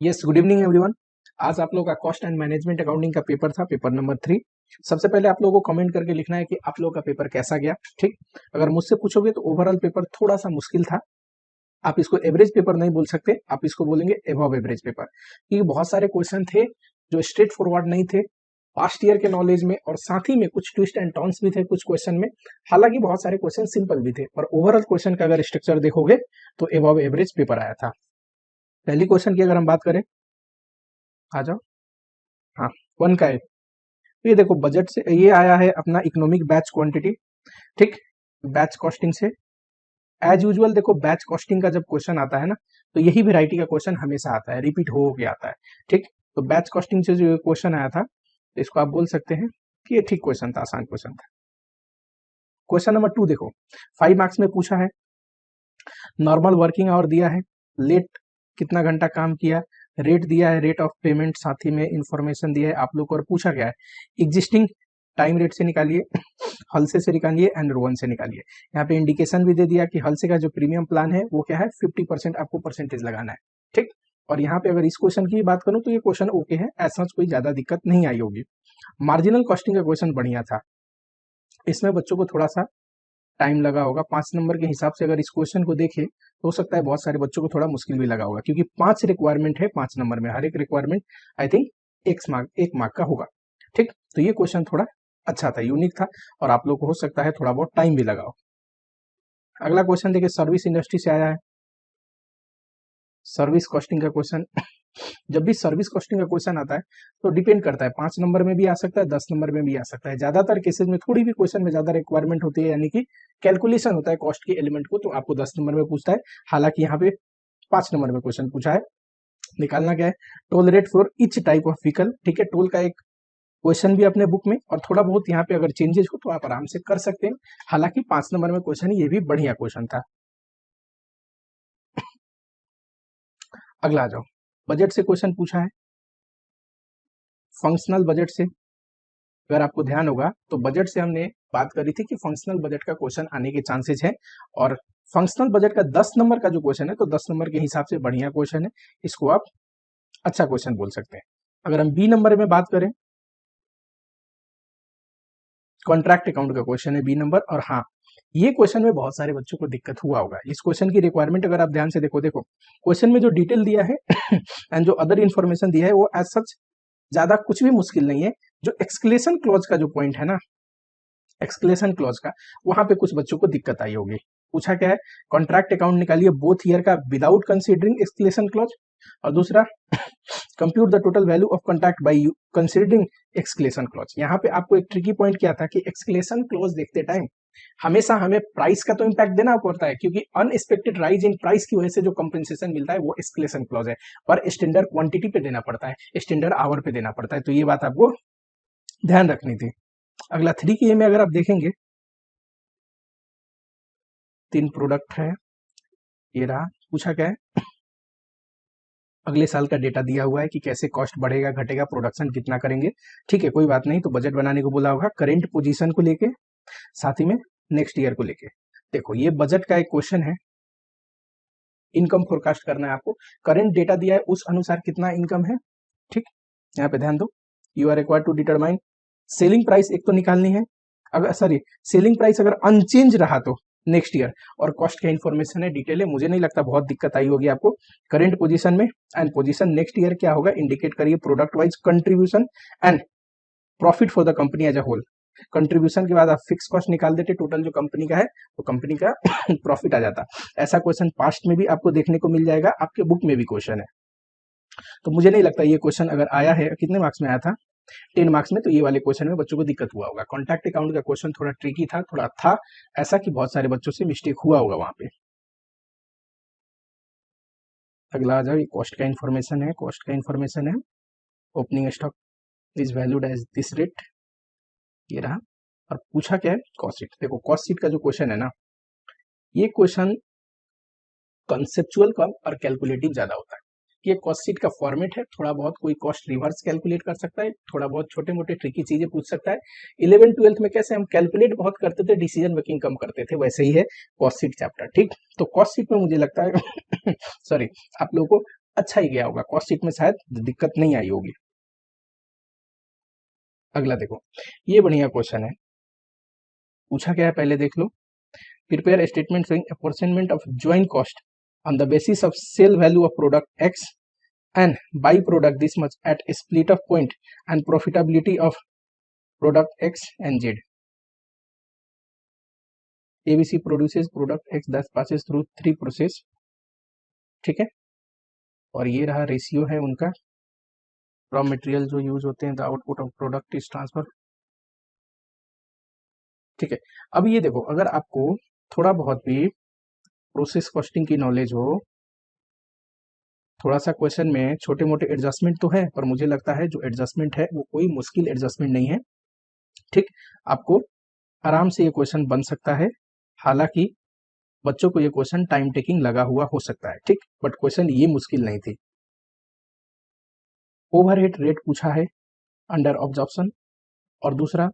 Yes, good evening everyone. आज आप लोगों का कॉस्ट एंड मैनेजमेंट अकाउंटिंग का पेपर था, पेपर नंबर 3। सबसे पहले आप लोगों को कमेंट करके लिखना है कि आप लोगों का पेपर कैसा गया। ठीक, अगर मुझसे पूछोगे तो ओवरऑल पेपर थोड़ा सा मुश्किल था। आप इसको एवरेज पेपर नहीं बोल सकते, आप इसको बोलेंगे एबव एवरेज पेपर, क्योंकि बहुत सारे क्वेश्चन थे जो स्ट्रेट फॉरवर्ड नहीं थे पास्ट ईयर के नॉलेज में, और साथ ही में कुछ ट्विस्ट एंड टर्न्स भी थे कुछ क्वेश्चन में। हालांकि बहुत सारे क्वेश्चन सिंपल भी थे, पर ओवरऑल क्वेश्चन का अगर स्ट्रक्चर देखोगे तो एबव एवरेज पेपर आया था। पहली क्वेश्चन की अगर हम बात करें, आ जाओ। हाँ, 1 का है। तो ये देखो बजट से ये आया है अपना इकोनॉमिक बैच क्वांटिटी। ठीक, बैच कॉस्टिंग से एज यूजुअल देखो बैच कॉस्टिंग का जब क्वेश्चन आता है ना, तो यही वेराइटी का क्वेश्चन हमेशा आता है, रिपीट हो के आता है। ठीक, तो बैच कॉस्टिंग से जो क्वेश्चन आया था, तो इसको आप बोल सकते हैं कि ये ठीक क्वेश्चन था, आसान क्वेश्चन था। क्वेश्चन नंबर 2 देखो, 5 मार्क्स में पूछा है। नॉर्मल वर्किंग आवर दिया है, लेट कितना घंटा काम किया, रेट दिया है, रेट ऑफ पेमेंट, साथ ही में इंफॉर्मेशन दिया है आप लोग को, और पूछा गया है एग्जिस्टिंग टाइम रेट से निकालिए, हलसे से निकालिए एंड रोवन से निकालिए। यहाँ पे इंडिकेशन भी दे दिया कि हलसे का जो प्रीमियम प्लान है वो क्या है, 50% आपको परसेंटेज लगाना है। ठीक, और यहाँ पे अगर इस क्वेश्चन की बात करूं तो ये क्वेश्चन ओके है, ऐसा कोई ज्यादा दिक्कत नहीं आई होगी। मार्जिनल कॉस्टिंग का क्वेश्चन बढ़िया था, इसमें बच्चों को थोड़ा सा टाइम लगा होगा। 5 नंबर के हिसाब से अगर इस क्वेश्चन को देखें तो हो सकता है बहुत सारे बच्चों को थोड़ा मुश्किल भी लगा होगा, क्योंकि 5 रिक्वायरमेंट है 5 नंबर में, हर एक रिक्वायरमेंट आई थिंक एक मार्क का होगा। ठीक, तो ये क्वेश्चन थोड़ा अच्छा था, यूनिक था, और आप लोग को हो सकता है थोड़ा बहुत टाइम भी लगा हो। अगला क्वेश्चन देखिए, सर्विस इंडस्ट्री से आया है, सर्विस कॉस्टिंग का क्वेश्चन। जब भी सर्विस कॉस्टिंग का क्वेश्चन आता है तो डिपेंड करता है, 5 नंबर में भी आ सकता है, 10 नंबर में भी आ सकता है। ज्यादातर केसेस में थोड़ी भी क्वेश्चन में ज्यादा रिक्वायरमेंट होती है, यानी कि कैलकुलेशन होता है कॉस्ट के एलिमेंट को, तो आपको 10 नंबर में पूछता है। हालांकि यहाँ पे 5 नंबर में क्वेश्चन पूछा है। निकालना क्या है, toll rate for each type of vehicle. ठीक है, टोल का एक क्वेश्चन भी अपने बुक में, और थोड़ा बहुत यहाँ पे अगर चेंजेस हो तो आप आराम से कर सकते हैं। हालांकि 5 नंबर में क्वेश्चन ये भी बढ़िया क्वेश्चन था। अगला आ जाओ, बजट से क्वेश्चन पूछा है, फंक्शनल बजट से। अगर आपको ध्यान होगा तो बजट से हमने बात करी थी कि फंक्शनल बजट का क्वेश्चन आने के चांसेस है, और फंक्शनल बजट का 10 नंबर का जो क्वेश्चन है, तो 10 नंबर के हिसाब से बढ़िया क्वेश्चन है, इसको आप अच्छा क्वेश्चन बोल सकते हैं। अगर हम बी नंबर में बात करें, कॉन्ट्रैक्ट अकाउंट का क्वेश्चन है बी नंबर, और हाँ, ये क्वेश्चन में बहुत सारे बच्चों को दिक्कत हुआ होगा। इस क्वेश्चन की रिक्वायरमेंट अगर आप ध्यान से देखो, क्वेश्चन में जो डिटेल दिया है एंड जो अदर इन्फॉर्मेशन दिया है वो एज सच ज्यादा कुछ भी मुश्किल नहीं है। जो एक्सक्लेशन क्लॉज का जो पॉइंट है ना, एक्सक्लेशन क्लॉज का, वहां पे कुछ बच्चों को दिक्कत आई होगी। पूछा क्या है, कॉन्ट्रैक्ट अकाउंट निकालिए बोथ ईयर का विदाउट कंसीडरिंग एक्सक्लेशन क्लॉज, और दूसरा compute the total value of contract by considering escalation clause. यहाँ पे आपको एक ट्रिकी पॉइंट क्या था कि एक्सक्लेशन क्लॉज देखते टाइम हमेशा हमें प्राइस का तो इम्पैक्ट देना पड़ता है, क्योंकि अनएक्सपेक्टेड राइज इन प्राइस की वजह से जो कंपेंसेशन मिलता है वो एक्सक्लेशन क्लॉज है, पर स्टैंडर्ड क्वांटिटी पे देना पड़ता है, स्टैंडर्ड आवर पे देना पड़ता है, तो ये बात आपको ध्यान रखनी थी। अगला 3 के में अगर आप देखेंगे, 3 प्रोडक्ट है, ये रहा। पूछा क्या है, अगले साल का डेटा दिया हुआ है कि कैसे कॉस्ट बढ़ेगा घटेगा, प्रोडक्शन कितना करेंगे। ठीक है, कोई बात नहीं, तो बजट बनाने को बोला होगा करेंट पोजीशन को लेके, साथ ही में नेक्स्ट ईयर को लेके। देखो ये बजट का एक क्वेश्चन है, इनकम फोरकास्ट करना है आपको, करंट डेटा दिया है उस अनुसार कितना इनकम है। ठीक, यहाँ पे ध्यान दो, you are required to determine selling price, एक तो निकालनी है, अगर सॉरी सेलिंग प्राइस अगर अनचेंज रहा तो नेक्स्ट ईयर, और कॉस्ट का इन्फॉर्मेशन है, डिटेल है, मुझे नहीं लगता बहुत दिक्कत आई होगी आपको। करंट पोजीशन में एंड पोजीशन नेक्स्ट ईयर क्या होगा इंडिकेट करिए, product wise contribution and profit for the company as a whole. Contribution के बाद आप फिक्स कॉस्ट निकाल देते टोटल जो कंपनी का है, तो कंपनी का प्रॉफिट आ जाता। ऐसा क्वेश्चन पास्ट में भी आपको देखने को मिल जाएगा, आपके बुक में भी क्वेश्चन है, तो मुझे नहीं लगता ये क्वेश्चन अगर आया है, कितने मार्क्स में आया था, 10 मार्क्स में, तो ये वाले क्वेश्चन में बच्चों को दिक्कत हुआ होगा। कॉन्टैक्ट अकाउंट का क्वेश्चन थोड़ा ट्रिकी था, थोड़ा था ऐसा कि बहुत सारे बच्चों से मिस्टेक हुआ होगा वहां पे। अगला आ जाओ, ये कॉस्ट का इन्फॉर्मेशन है, कॉस्ट का इन्फॉर्मेशन है, opening stock is valued as this rate, ये रहा। और पूछा क्या है, कॉस्ट शीट। देखो कॉस्ट शीट का जो क्वेश्चन है ना, ये क्वेश्चन कंसेप्चुअल कम और कैलकुलेटिव ज्यादा होता है। ये कॉस्ट शीट का फॉर्मेट है, थोड़ा बहुत कोई कॉस्ट रिवर्स कैलकुलेट कर सकता है, थोड़ा बहुत छोटे मोटे ट्रिकी चीजें पूछ सकता है। 11 12th में कैसे हम कैलकुलेट बहुत करते थे, डिसीजन मेकिंग कम करते थे, वैसे ही है कॉस्ट शीट चैप्टर। ठीक, तो कॉस्ट शीट में मुझे लगता है सॉरी, आप लोगों को अच्छा ही गया होगा, कॉस्ट शीट में शायद दिक्कत नहीं आई होगी। अगला देखो, ये बढ़िया क्वेश्चन है, पूछा क्या है पहले देख लो। Prepare statement showing apportionment of joint cost on the basis of sale value of product X and by product this much at a split of point and profitability of product X and Z. ABC produces product X that passes through 3 process, ठीक है, और ये रहा ratio है उनका, raw material जो use होते हैं, the output of product is transfer, ठीक है। अब ये देखो, अगर आपको थोड़ा बहुत भी प्रोसेस कॉस्टिंग की नॉलेज हो, थोड़ा सा क्वेश्चन में छोटे मोटे एडजस्टमेंट तो है, पर मुझे लगता है जो एडजस्टमेंट है वो कोई मुश्किल एडजस्टमेंट नहीं है, ठीक। आपको आराम से ये क्वेश्चन बन सकता है, हालांकि बच्चों को ये क्वेश्चन टाइम टेकिंग लगा हुआ हो सकता है, ठीक, बट क्वेश्चन ये मुश्किल नहीं थी। ओवरहेड रेट पूछा है अंडर ऑब्जॉर्प्शन, और दूसरा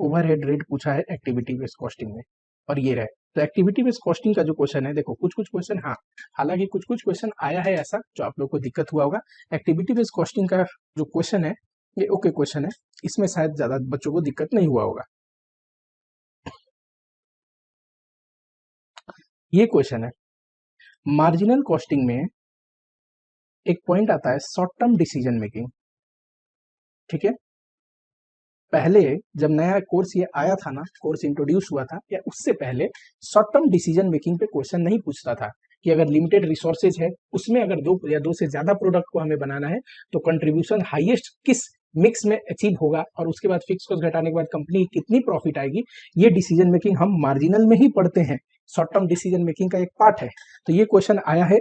ओवरहेड रेट पूछा है एक्टिविटी बेस्ड कॉस्टिंग में, और ये रहे। तो एक्टिविटी बेस्ड कॉस्टिंग का जो क्वेश्चन है, देखो कुछ कुछ क्वेश्चन, हाँ हालांकि कुछ कुछ क्वेश्चन आया है ऐसा जो आप लोग को दिक्कत हुआ होगा। एक्टिविटी बेस्ड कॉस्टिंग का जो क्वेश्चन है ये ओके क्वेश्चन है, इसमें शायद ज्यादा बच्चों को दिक्कत नहीं हुआ होगा। ये क्वेश्चन है, मार्जिनल कॉस्टिंग में एक पॉइंट आता है शॉर्ट टर्म डिसीजन मेकिंग, ठीक है। पहले जब नया कोर्स ये आया था ना, कोर्स इंट्रोड्यूस हुआ था, या उससे पहले शॉर्ट टर्म डिसीजन मेकिंग पे क्वेश्चन नहीं पूछता था कि अगर लिमिटेड रिसोर्सेज है, उसमें अगर 2 या 2 से ज्यादा प्रोडक्ट को हमें बनाना है तो कंट्रीब्यूशन हाईएस्ट किस मिक्स में अचीव होगा, और उसके बाद फिक्स कॉस्ट घटाने के बाद कंपनी कितनी प्रॉफिट आएगी, ये डिसीजन मेकिंग हम मार्जिनल में ही पढ़ते हैं, शॉर्ट टर्म डिसीजन मेकिंग का एक पार्ट है। तो ये क्वेश्चन आया है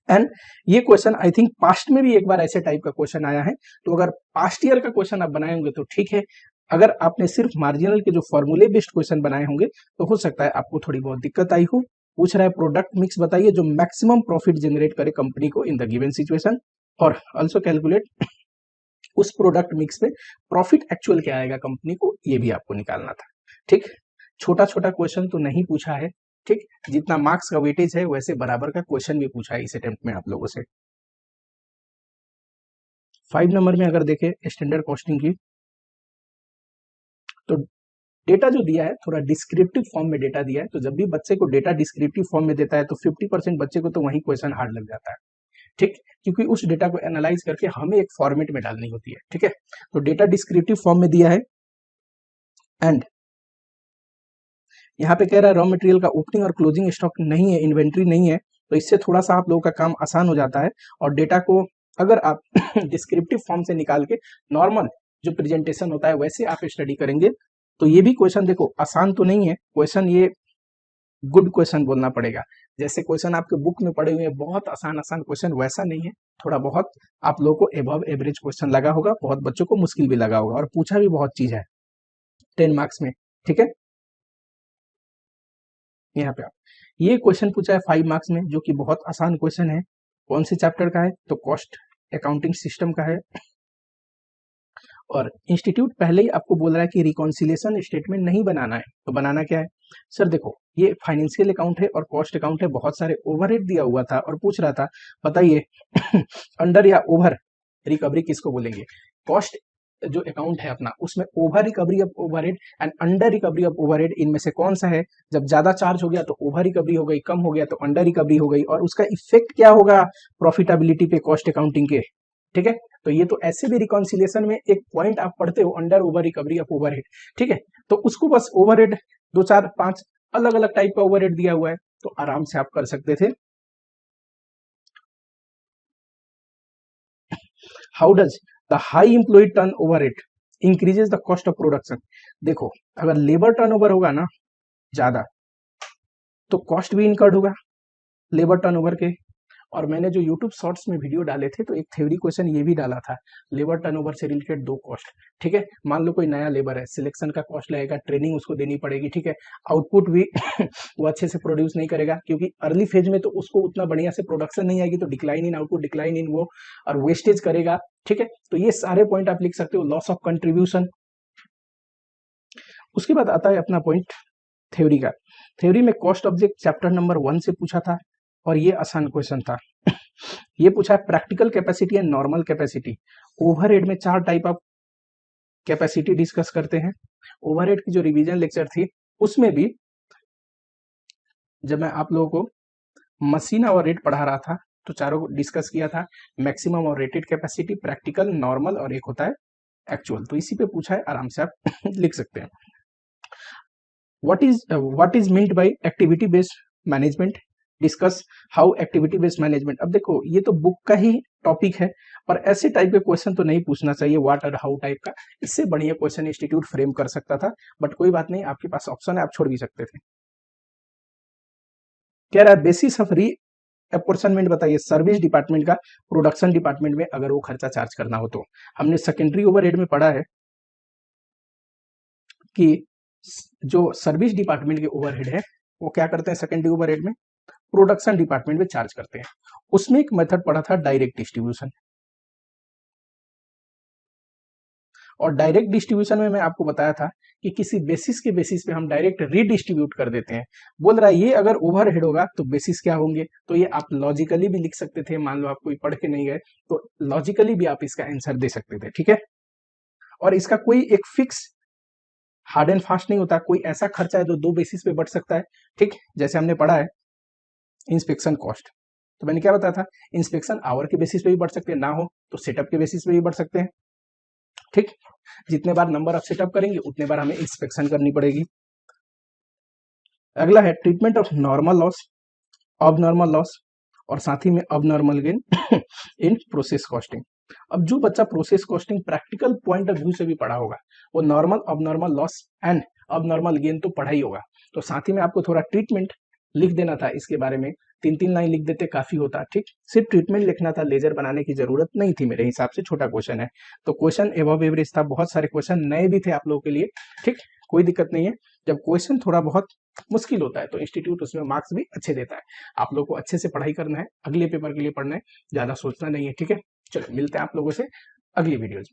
एंड ये क्वेश्चन आई थिंक पास्ट में भी एक बार ऐसे टाइप का क्वेश्चन आया है। तो अगर पास्ट ईयर का क्वेश्चन आप बनाए होंगे तो ठीक है, अगर आपने सिर्फ मार्जिनल के जो फॉर्मूले बेस्ड क्वेश्चन बनाए होंगे तो हो सकता है आपको थोड़ी बहुत दिक्कत आई हो। पूछ रहा है प्रोडक्ट मिक्स बताइए जो मैक्सिमम प्रॉफिट जनरेट करे कंपनी को इन द गिवन सिचुएशन, और ऑल्सो कैलकुलेट उस प्रोडक्ट मिक्स पे प्रॉफिट एक्चुअल क्या आएगा कंपनी को, ये भी आपको निकालना था, ठीक। छोटा छोटा क्वेश्चन तो नहीं पूछा है, ठीक, जितना मार्क्स का वेटेज है वैसे बराबर का क्वेश्चन भी पूछा है इस अटेम्प्ट में आप लोगों से। 5 नंबर में अगर देखें स्टैंडर्ड कॉस्टिंग की, तो डेटा जो दिया है थोड़ा डिस्क्रिप्टिव फॉर्म में डेटा दिया है, तो जब भी बच्चे को डेटा डिस्क्रिप्टिव फॉर्म में देता है तो 50% बच्चे को तो वही क्वेश्चन हार्ड लग जाता है, ठीक, क्योंकि उस डेटा को एनालाइज करके हमें एक फॉर्मेट में डालनी होती है, ठीक है। तो डेटा डिस्क्रिप्टिव फॉर्म में दिया है, एंड यहाँ पे कह रहा है रॉ मटेरियल का ओपनिंग और क्लोजिंग स्टॉक नहीं है, इन्वेंट्री नहीं है, तो इससे थोड़ा सा आप लोगों का काम आसान हो जाता है। और डेटा को अगर आप डिस्क्रिप्टिव फॉर्म से निकाल के नॉर्मल जो प्रेजेंटेशन होता है वैसे आप स्टडी करेंगे तो ये भी क्वेश्चन देखो आसान तो नहीं है क्वेश्चन, ये गुड क्वेश्चन बोलना पड़ेगा। जैसे क्वेश्चन आपके बुक में पड़े हुए हैं बहुत आसान आसान क्वेश्चन, वैसा नहीं है, थोड़ा बहुत आप लोगों को एबव एवरेज क्वेश्चन लगा होगा, बहुत बच्चों को मुश्किल भी लगा होगा, और पूछा भी बहुत चीज है 10 मार्क्स में, ठीक है। यहाँ पे आप ये क्वेश्चन पूछा है 5 मार्क्स में, जो कि बहुत आसान क्वेश्चन है। कौन से चैप्टर का है, तो कॉस्ट अकाउंटिंग सिस्टम का है, और इंस्टीट्यूट पहले ही आपको बोल रहा है कि रिकॉन्सिलेशन स्टेटमेंट नहीं बनाना है, तो बनाना क्या है सर, देखो ये फाइनेंशियल अकाउंट है और कॉस्ट अकाउंट है, बहुत सारे ओवरहेड दिया हुआ था और पूछ रहा था बताइए अंडर या ओवर रिकवरी किसको बोलेंगे। कॉस्ट जो अकाउंट है अपना उसमें over recovery of overhead and under recovery of overhead इनमें से कौन सा है, जब ज्यादा चार्ज हो गया तो ओवर रिकवरी हो गई, कम हो गया तो अंडर रिकवरी हो गई, और उसका इफेक्ट क्या होगा प्रॉफिटेबिलिटी पे कॉस्ट अकाउंटिंग के, ठीक है। तो ये तो ऐसे भी रिकॉन्सिलिएशन में एक पॉइंट आप पढ़ते हो under over recovery of overhead, ठीक है, तो उसको बस ओवरहेड 2 4 5 अलग अलग टाइप का ओवरहेड दिया हुआ है तो आराम से आप कर सकते थे। How does the high employ turnover rate increases the cost of production. देखो अगर लेबर टर्नओवर होगा ना ज्यादा तो कॉस्ट भी इनकर्ड होगा लेबर टर्नओवर के। और मैंने जो YouTube शॉर्ट्स में वीडियो डाले थे तो एक थ्योरी क्वेश्चन ये भी डाला था लेबर टर्नओवर से रिलेटेड 2 कॉस्ट, ठीक है। मान लो कोई नया लेबर है, सिलेक्शन का कॉस्ट लगेगा, ट्रेनिंग उसको देनी पड़ेगी, ठीक है, आउटपुट भी वो अच्छे से प्रोड्यूस नहीं करेगा क्योंकि अर्ली फेज में तो उसको उतना बढ़िया से प्रोडक्शन नहीं आएगी, तो decline in output, decline in वो, और वेस्टेज करेगा, ठीक है। तो ये सारे पॉइंट आप लिख सकते हो, लॉस ऑफ कंट्रीब्यूशन। उसके बाद आता है अपना पॉइंट थ्योरी का। थ्योरी में कॉस्ट ऑब्जेक्ट चैप्टर नंबर 1 से पूछा था और ये आसान क्वेश्चन था। ये पूछा है practical capacity and normal capacity. Overhead में 4 टाइप ऑफ कैपेसिटी डिस्कस करते हैं। ओवरहेड की जो रिवीजन लेक्चर थी उसमें भी जब मैं आप लोगों को मशीन और रेट पढ़ा रहा था तो चारों को डिस्कस किया था, मैक्सिमम और रेटेड कैपेसिटी, प्रैक्टिकल, नॉर्मल और एक होता है एक्चुअल। तो इसी पे पूछा है, आराम से आप लिख सकते हैं। What is meant by activity based management, discuss how activity based management. अब देखो ये तो बुक का ही टॉपिक है और ऐसे टाइप के क्वेश्चन तो नहीं पूछना चाहिए व्हाट और हाउ टाइप का। इससे बढ़िया क्वेश्चन इंस्टीट्यूट फ्रेम कर सकता था, बट कोई बात नहीं, आपके पास ऑप्शन है, आप छोड़ भी सकते थे। कह रहा है बेसिस ऑफ री अपॉर्चनमेंट बताइए सर्विस डिपार्टमेंट का प्रोडक्शन डिपार्टमेंट में अगर वो खर्चा चार्ज करना हो तो। हमने सेकेंडरी ओवरहेड में पढ़ा है कि जो सर्विस डिपार्टमेंट के ओवरहेड है वो क्या करते हैं सेकेंडरी ओवरहेड में, प्रोडक्शन डिपार्टमेंट में चार्ज करते हैं। उसमें एक मेथड पढ़ा था डायरेक्ट डिस्ट्रीब्यूशन, और डायरेक्ट डिस्ट्रीब्यूशन में मैं आपको बताया था कि किसी बेसिस के बेसिस पे हम डायरेक्ट रीडिस्ट्रीब्यूट कर देते हैं। बोल रहा है ये अगर ओवरहेड होगा तो बेसिस क्या होंगे, तो ये आप लॉजिकली भी लिख सकते थे। मान लो आप कोई पढ़ के नहीं गए तो लॉजिकली भी आप इसका आंसर दे सकते थे, ठीक है। और इसका कोई एक फिक्स हार्ड एंड फास्ट नहीं होता, कोई ऐसा खर्चा है जो 2 बेसिस पे बढ़ सकता है, ठीक। जैसे हमने पढ़ा है इंस्पेक्शन कॉस्ट, तो मैंने क्या बताया था, इंस्पेक्शन आवर के बेसिस पे भी बढ़ सकते हैं, ना हो तो सेटअप के बेसिस पे भी बढ़ सकते हैं, ठीक। जितने बार नंबर ऑफ सेटअप करेंगे उतने बार हमें इंस्पेक्शन करनी पड़ेगी। अगला है ट्रीटमेंट ऑफ नॉर्मल लॉस, अब नॉर्मल लॉस और साथ ही में अब normal gain in process costing. अब जो बच्चा process costing practical point of view से भी पढ़ा होगा वो नॉर्मल अब नॉर्मल लॉस एंड अब नॉर्मल गेन तो पढ़ा ही होगा। तो साथ ही में आपको थोड़ा ट्रीटमेंट लिख देना था, इसके बारे में 3-3 लाइन लिख देते काफी होता, ठीक। सिर्फ ट्रीटमेंट लिखना था, लेजर बनाने की जरूरत नहीं थी मेरे हिसाब से, छोटा क्वेश्चन है। तो क्वेश्चन एबव एवरेज था, बहुत सारे क्वेश्चन नए भी थे आप लोगों के लिए, ठीक। कोई दिक्कत नहीं है, जब क्वेश्चन थोड़ा बहुत मुश्किल होता है तो इंस्टीट्यूट उसमें मार्क्स भी अच्छे देता है। आप लोग को अच्छे से पढ़ाई करना है, अगले पेपर के लिए पढ़ना है, ज्यादा सोचना नहीं है, ठीक है। चलो मिलते हैं आप लोगों से अगली वीडियो में।